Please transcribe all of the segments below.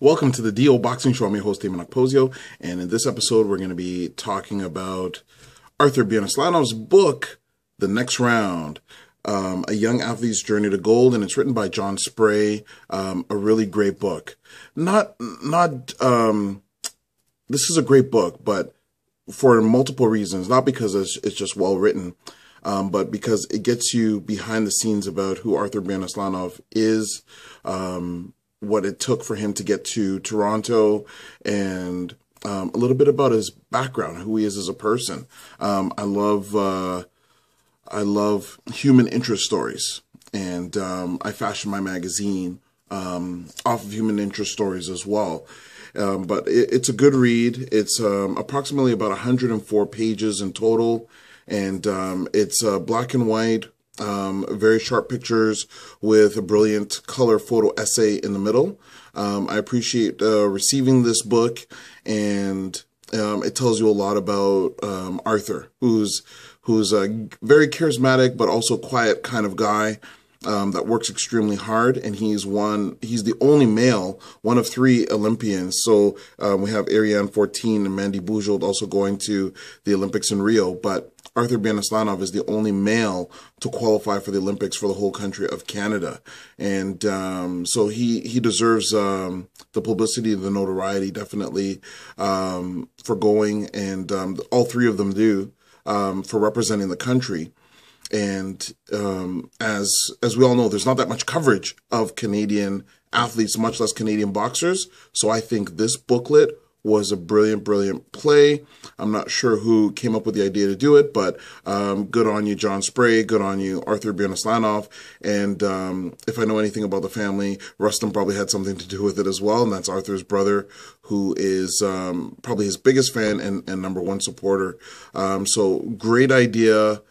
Welcome to the DO Boxing Show. I'm your host, Dameon Okposio, and in this episode, we're going to be talking about Arthur Biyarslanov's book, The Next Round, A Young Athlete's Journey to Gold, and it's written by John Spray, a really great book. This is a great book, but for multiple reasons, not because it's just well written, but because it gets you behind the scenes about who Arthur Biyarslanov is, what it took for him to get to Toronto, and a little bit about his background, who he is as a person. I love human interest stories, and I fashion my magazine off of human interest stories as well. But it's a good read. It's approximately about 104 pages in total, and it's black and white, very sharp pictures with a brilliant color photo essay in the middle. I appreciate receiving this book, and it tells you a lot about Arthur, who's a very charismatic but also quiet kind of guy that works extremely hard, and he's the only male, one of 3 Olympians. So we have Ariane 14 and Mandy Bujold also going to the Olympics in Rio, but Arthur Biyarslanov is the only male to qualify for the Olympics for the whole country of Canada. And so he deserves the publicity, the notoriety, definitely, for going, and all 3 of them do, for representing the country. And as we all know, there's not that much coverage of Canadian athletes, much less Canadian boxers. So I think this booklet was a brilliant play. I'm not sure who came up with the idea to do it, but good on you, John Spray. Good on you, Arthur Biyarslanov. And if I know anything about the family, Rustin probably had something to do with it as well, and that's Arthur's brother, who is probably his biggest fan and #1 supporter. So great idea.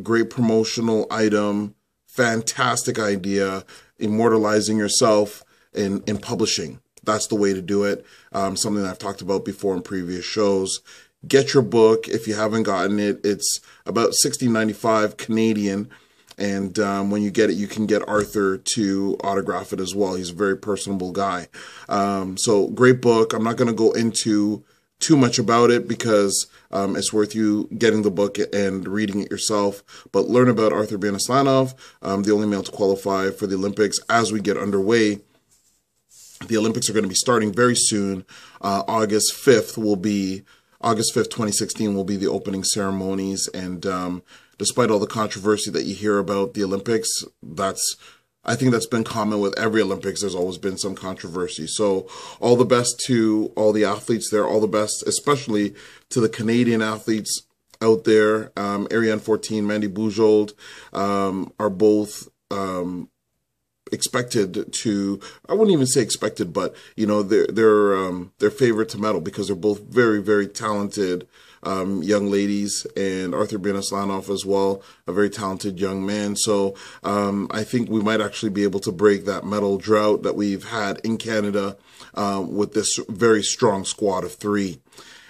Great promotional item, fantastic idea, immortalizing yourself in publishing. That's the way to do it. Something that I've talked about before in previous shows. Get your book if you haven't gotten it. It's about $16.95 Canadian. And when you get it, you can get Arthur to autograph it as well. He's a very personable guy. So great book. I'm not going to go into too much about it because it's worth you getting the book and reading it yourself. But learn about Arthur Biyarslanov, the only male to qualify for the Olympics as we get underway. The Olympics are going to be starting very soon. August 5th, 2016 will be the opening ceremonies. And despite all the controversy that you hear about the Olympics, I think that's been common with every Olympics. There's always been some controversy. So all the best to all the athletes there, all the best, especially to the Canadian athletes out there. Ariane 14, Mandy Bujold are both expected to, I wouldn't even say expected, but they're favored to medal because they're both very talented young ladies, and Arthur Biyarslanov as well, a very talented young man. So I think we might actually be able to break that medal drought that we've had in Canada with this very strong squad of 3.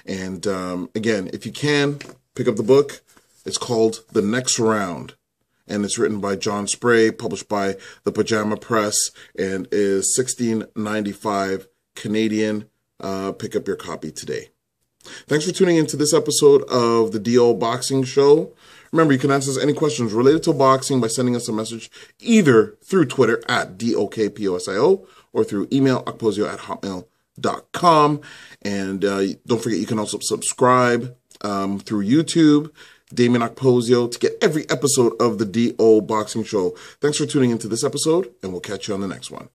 And again, if you can, pick up the book. It's called The Next Round, and it's written by John Spray, published by the Pajama Press, and is $16.95 Canadian. Pick up your copy today. Thanks for tuning in to this episode of the DO Boxing Show. Remember, you can ask us any questions related to boxing by sending us a message either through Twitter at DOKPOSIO or through email okposio@hotmail.com. And don't forget, you can also subscribe through YouTube, Dameon Okposio, to get every episode of the DO Boxing Show. Thanks for tuning into this episode, and we'll catch you on the next one.